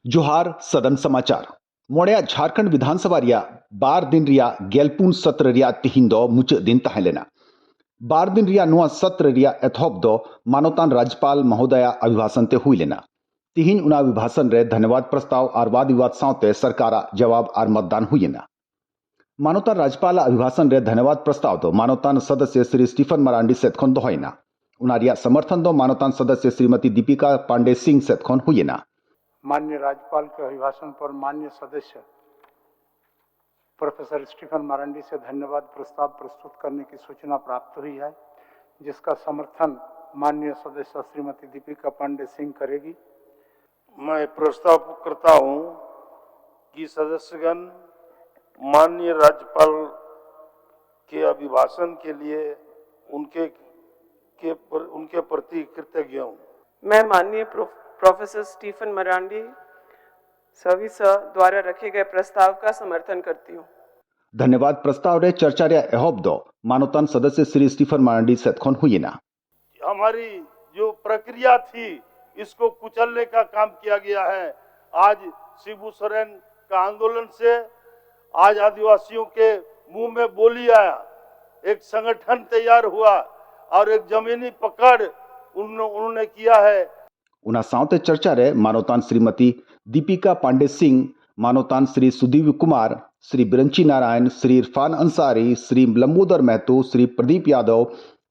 जोहार सदन समाचार मोड़िया झारखंड विधानसभा रिया 12 दिन रिया गेलपुन सत्र रिया तिहिन दो मुचाद दिन तहलेना 12 दिन रिया नुआ सत्र रिया एथॉप दो मानवतान राज्यपाल महोदया अभिभाषण ते हुई लेना तिहिन उना अभिभाषण रे धन्यवाद प्रस्ताव और वाद विवाद सावते सरकारा जवाब और मतदान हुईना मानवतान राज्यपाल अभिभाषण रे धन्यवाद प्रस्ताव दो मानवतान सदस्य श्री स्टीफन मरांडी सेतखन दोहना उना रिया समर्थन दो मानवतान सदस्य श्रीमती दीपिका पांडे सिंह सेतखन हुईना। माननीय राज्यपाल के अभिभाषण पर माननीय सदस्य प्रोफेसर स्टीफन मरांडी से धन्यवाद प्रस्ताव प्रस्तुत करने की सूचना प्राप्त हुई है, जिसका समर्थन माननीय सदस्य श्रीमती दीपिका पांडे सिंह करेगी। मैं प्रस्ताव करता हूं कि सदस्यगण माननीय राज्यपाल के अभिभाषण के लिए उनके प्रति कृतज्ञ हूं। मैं माननीय प्रोफेसर स्टीफन मरांडी सर्विस द्वारा रखे गए प्रस्ताव का समर्थन करती हूँ। धन्यवाद प्रस्ताव रे चर्चा रे एहोब दो मानवतान सदस्य श्री स्टीफन मरांडी सेतखन हुई ना। हमारी जो प्रक्रिया थी इसको कुचलने का काम किया गया है। आज शिबू सोरेन का आंदोलन से आज आदिवासियों के मुंह में बोली आया, एक संगठन तैयार हुआ और एक जमीनी पकड़ उन्होंने किया है। उना सावते चर्चा रे मानवतान श्रीमती दीपिका पांडे सिंह, मानवतान श्री सुदीव कुमार, श्री बिरंची नारायण, श्री इरफान अंसारी, श्री लंबोदर महतो, श्री प्रदीप यादव,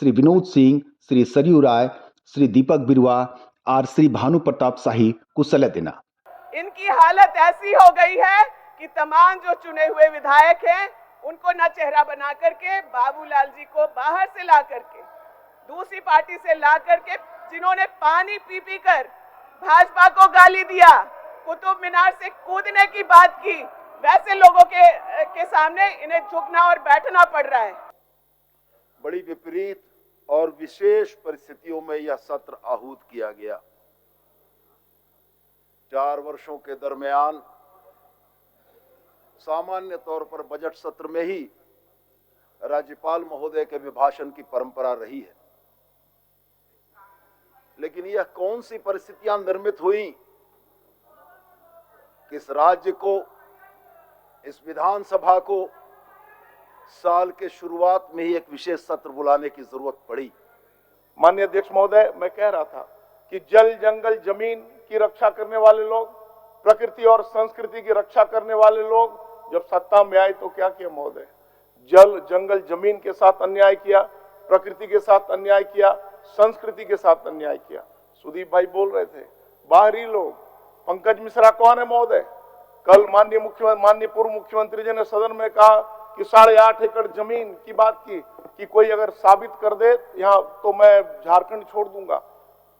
श्री विनोद सिंह, श्री सरयू राय, श्री दीपक बिरुआ और श्री भानु प्रताप शाही को सलाह देना। इनकी हालत ऐसी हो गई है कि तमाम जो चुने हुए विधायक हैं उनको न चेहरा बना करके बाबूलाल जी को बाहर से ला करके दूसरी पार्टी से ला करके जिन्होंने पानी पी पी कर भाजपा को गाली दिया, कुतुब मीनार से कूदने की बात की, वैसे लोगों के सामने इन्हें झुकना और बैठना पड़ रहा है। बड़ी विपरीत और विशेष परिस्थितियों में यह सत्र आहूत किया गया। 4 वर्षों के दरमियान सामान्य तौर पर बजट सत्र में ही राज्यपाल महोदय के अभिभाषण की परंपरा रही है, लेकिन यह कौन सी परिस्थितियां निर्मित हुई कि इस राज्य को, इस विधानसभा को साल के शुरुआत में ही एक विशेष सत्र बुलाने की जरूरत पड़ी। माननीय अध्यक्ष महोदय, मैं कह रहा था कि जल जंगल जमीन की रक्षा करने वाले लोग, प्रकृति और संस्कृति की रक्षा करने वाले लोग जब सत्ता में आए तो क्या किया महोदय? जल जंगल जमीन के साथ अन्याय किया, प्रकृति के साथ अन्याय किया, संस्कृति के साथ अन्याय किया। सुदीप भाई बोल रहे थे, बाहरी लोग। पंकज मिश्रा कौन है महोदय? कल माननीय पूर्व मुख्यमंत्री जी ने सदन में कहा कि 8.5 एकड़ जमीन की बात की कि कोई अगर साबित कर दे यहाँ तो मैं झारखंड छोड़ दूंगा।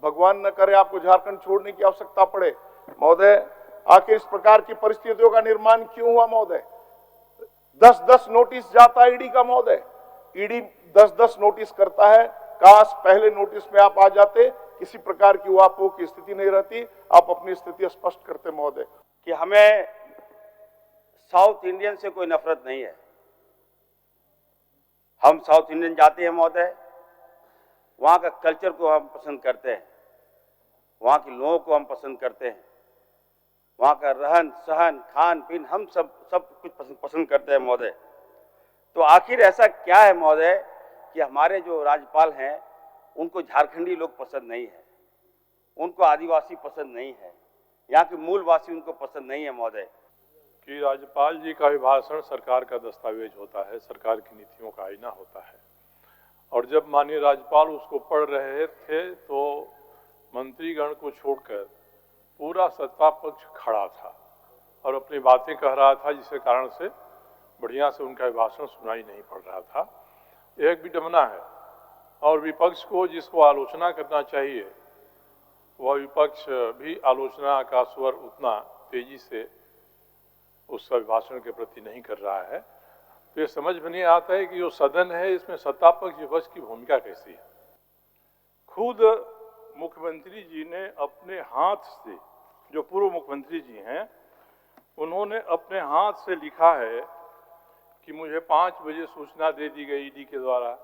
भगवान न करे आपको झारखंड छोड़ने की आवश्यकता पड़े। महोदय, आखिर इस प्रकार की परिस्थितियों का निर्माण क्यों हुआ महोदय? 10-10 नोटिस जाता है ईडी का महोदय। ईडी 10-10 नोटिस करता है। काश पहले नोटिस में आप आ जाते, किसी प्रकार की उहापोह की स्थिति नहीं रहती, आप अपनी स्थिति स्पष्ट करते महोदय। कि हमें साउथ इंडियन से कोई नफरत नहीं है। हम साउथ इंडियन जाते हैं महोदय, वहाँ का कल्चर को हम पसंद करते हैं, वहाँ के लोगों को हम पसंद करते हैं, वहाँ का रहन सहन खान पीन हम सब कुछ पसंद करते हैं महोदय। तो आखिर ऐसा क्या है महोदय कि हमारे जो राज्यपाल हैं उनको झारखंडी लोग पसंद नहीं है, उनको आदिवासी पसंद नहीं है, यहाँ के मूलवासी उनको पसंद नहीं है महोदय। कि राज्यपाल जी का अभिभाषण सरकार का दस्तावेज होता है, सरकार की नीतियों का आईना होता है, और जब माननीय राज्यपाल उसको पढ़ रहे थे तो मंत्रीगण को छोड़कर पूरा सत्ता पक्ष खड़ा था और अपनी बातें कह रहा था, जिसके कारण से बढ़िया से उनका अभिभाषण सुनाई नहीं पड़ रहा था। एक विडंबना है, और विपक्ष को जिसको आलोचना करना चाहिए वह विपक्ष भी आलोचना का स्वर उतना तेजी से उस अभिभाषण के प्रति नहीं कर रहा है। तो ये समझ में नहीं आता है कि जो सदन है इसमें सत्ता पक्ष विपक्ष की भूमिका कैसी है। खुद मुख्यमंत्री जी ने अपने हाथ से, जो पूर्व मुख्यमंत्री जी हैं, उन्होंने अपने हाथ से लिखा है कि मुझे 5 बजे सूचना दे दी गई ईडी के द्वारा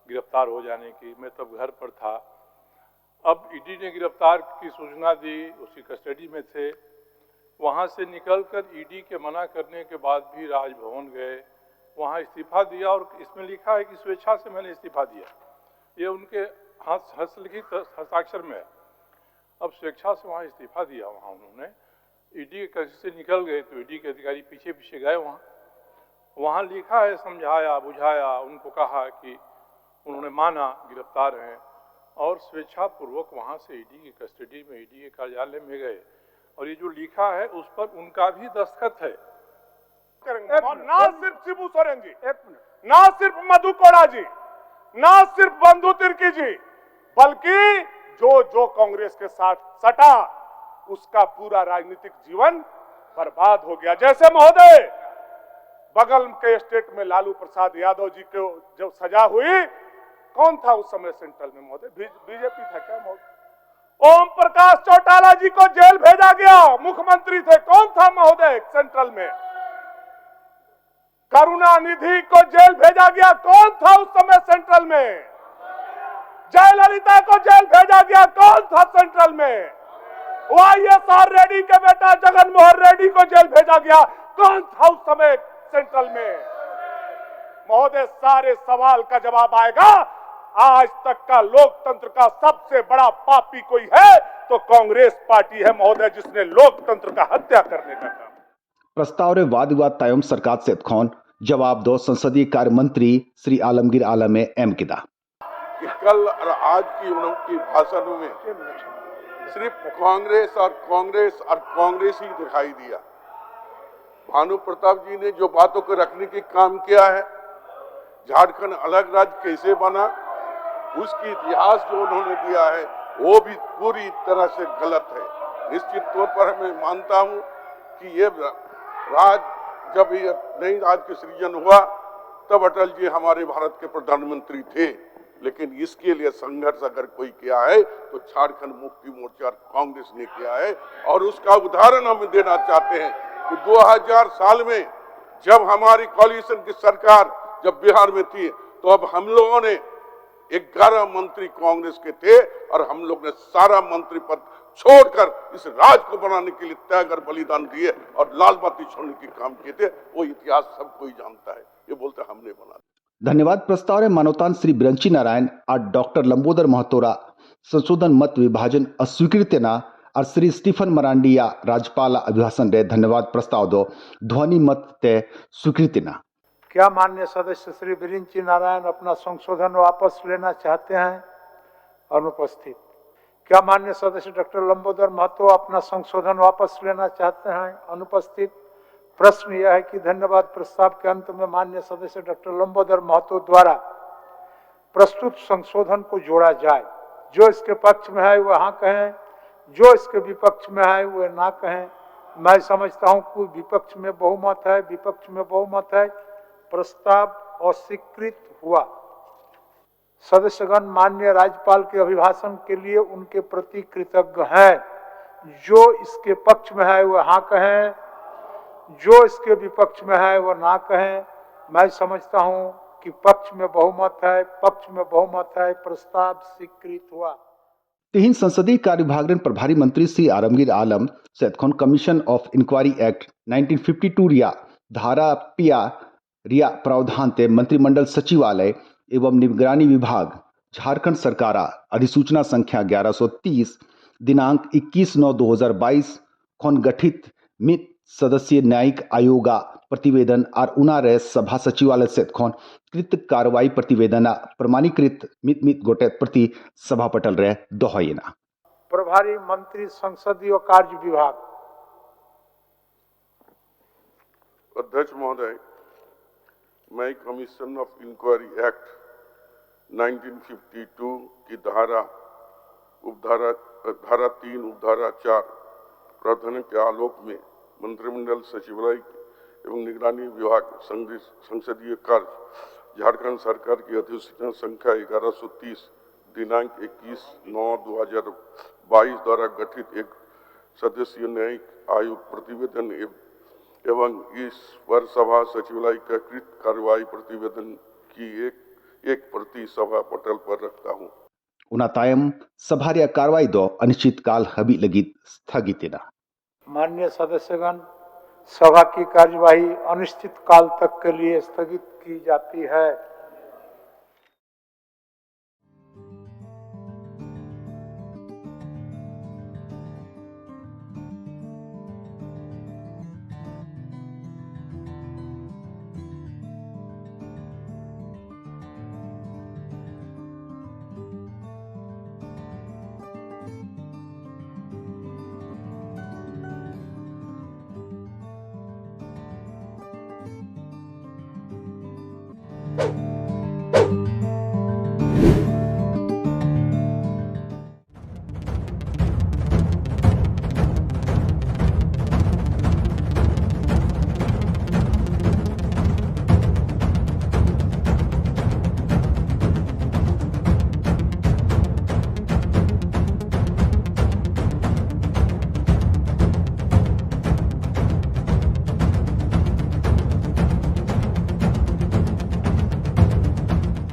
गिरफ्तार हो जाने की। मैं तब घर पर था। अब ईडी ने गिरफ्तार की सूचना दी, उसकी कस्टडी में थे, वहाँ से निकलकर ईडी के मना करने के बाद भी राजभवन गए, वहाँ इस्तीफा दिया और इसमें लिखा है कि स्वेच्छा से मैंने इस्तीफा दिया। ये उनके हस्तलिखित हस्ताक्षर में है। अब स्वेच्छा से वहाँ इस्तीफा दिया, वहाँ उन्होंने ईडी के से निकल गए तो ईडी के अधिकारी पीछे पीछे गए वहाँ लिखा है, समझाया बुझाया, उनको कहा कि उन्होंने माना गिरफ्तार हैं और स्वेच्छापूर्वक वहाँ से ईडी की कस्टडी में, ईडी के कार्यालय में गए और ये जो लिखा है उस पर उनका भी दस्तखत है। और ना सिर्फ शिबू सोरेन जी, ना सिर्फ मधु कोड़ा जी, ना सिर्फ बंधु तिर्की जी, बल्कि जो कांग्रेस के साथ सटा उसका पूरा राजनीतिक जीवन बर्बाद हो गया। जैसे महोदय बगल के स्टेट में लालू प्रसाद यादव जी को जब सजा हुई, कौन था उस समय सेंट्रल में महोदय? बीजेपी था क्या महोदय? ओम प्रकाश चौटाला जी को जेल भेजा गया, मुख्यमंत्री थे, कौन था महोदय सेंट्रल में? करुणानिधि को जेल भेजा गया, कौन था उस समय सेंट्रल में? जयललिता को जेल भेजा गया, कौन था सेंट्रल में? YSR रेड्डी के बेटा जगन मोहन रेड्डी को जेल भेजा गया, कौन था उस समय सेंट्रल में? महोदय सारे सवाल का जवाब आएगा। आज तक का लोकतंत्र का सबसे बड़ा पापी कोई है तो कांग्रेस पार्टी है महोदय, जिसने लोकतंत्र का हत्या करने का काम। प्रस्ताव रे वाद विवाद तायम सरकार से खोन जवाब दो संसदीय कार्य मंत्री श्री आलमगीर आलम एम किदा कि कल और आज की उनकी भाषणों में सिर्फ कांग्रेस और कांग्रेस ही दिखाई दिया। भानु प्रताप जी ने जो बातों को रखने की काम किया है, झारखंड अलग राज्य कैसे बना, उसकी इतिहास जो उन्होंने दिया है वो भी पूरी तरह से गलत है। निश्चित तौर पर मैं मानता हूं कि ये राज जब ये नई राज्य के सृजन हुआ तब अटल जी हमारे भारत के प्रधानमंत्री थे, लेकिन इसके लिए संघर्ष अगर कोई किया है तो झारखंड मुक्ति मोर्चा कांग्रेस ने किया है। और उसका उदाहरण हम देना चाहते हैं कि 2000 साल में जब हमारी कोalition की सरकार जब बिहार में थी तो अब हम लोगों ने 11 मंत्री कांग्रेस के थे और हम लोग ने सारा मंत्री पद छोड़कर इस राज्य को बनाने के लिए त्याग और बलिदान दिए और लाल बत्ती छोड़ने के काम किए थे। वो इतिहास सब कोई जानता है, ये बोलते हमने बना। धन्यवाद। प्रस्ताव रे मानवतान श्री बिरंची नारायण और डॉक्टर लंबोदर महतोरा संशोधन मत विभाजन अस्वीकृत्य ना और श्री स्टीफन मरांडिया राज्यपाल अभिभाषण रे धन्यवाद प्रस्ताव दो ध्वनि मत ते स्वीकृति ना। क्या माननीय सदस्य श्री बिरंची नारायण अपना संशोधन वापस लेना चाहते हैं? अनुपस्थित। क्या माननीय सदस्य डॉक्टर लंबोदर महतो अपना संशोधन वापस लेना चाहते हैं? अनुपस्थित। प्रश्न यह है कि धन्यवाद प्रस्ताव के अंत में माननीय सदस्य डॉक्टर लंबोदर महतो द्वारा प्रस्तुत संशोधन को जोड़ा जाए। जो इसके पक्ष में है वह हाँ कहें, जो इसके विपक्ष में है वह ना कहें। मैं समझता हूं कि विपक्ष में बहुमत है, विपक्ष में बहुमत है। प्रस्ताव अस्वीकृत हुआ। सदस्यगण माननीय राज्यपाल के अभिभाषण के लिए उनके प्रति कृतज्ञ हैं। जो इसके पक्ष में है वह हाँ कहें, जो इसके विपक्ष में है वह ना कहें। मैं समझता हूं कि पक्ष में बहुमत है, पक्ष में बहुमत है। प्रस्ताव स्वीकृत हुआ। तीन संसदीय कार्य विभाग प्रभारी मंत्री Shri Alamgir Alam सेतखोन commission of inquiry act 1952 रिया धारा पिया रिया प्रावधान ते मंत्रिमंडल सचिवालय एवं निगरानी विभाग झारखंड सरकार अधिसूचना संख्या 1130 दिनांक 21/9/2022 खोन गठित मित सदस्यीय न्यायिक आयोगा प्रतिवेदन और उनारे सभा सचिवालय से खोन कृत कार्रवाई प्रतिवेदन प्रमाणीकृत मित गोटे प्रति सभा पटल रहे दोहयना। प्रभारी मंत्री संसदीय कार्य विभाग। अध्यक्ष महोदय, मैं कमीशन ऑफ इंक्वायरी एक्ट 1952 की धारा 3 उपधारा 4 प्रावधान के आलोक में मंत्रिमंडल सचिवालय एवं निगरानी विभाग संसदीय कार्य झारखंड सरकार की अधिसूचना संख्या 1130 दिनांक 21/9/2022 द्वारा गठित एक सदस्यीय न्यायिक आयोग प्रतिवेदन एवं इस पर सभा सचिवालय का कृत कार्रवाई प्रतिवेदन की एक प्रति सभा पटल पर रखता हूँ। उनातायम सभार्य कार्रवाई दो अनिश्चित काल हबी लगी स्थगित ना। माननीय सदस्यगण, सभा की कार्यवाही अनिश्चित काल तक के लिए स्थगित की जाती है।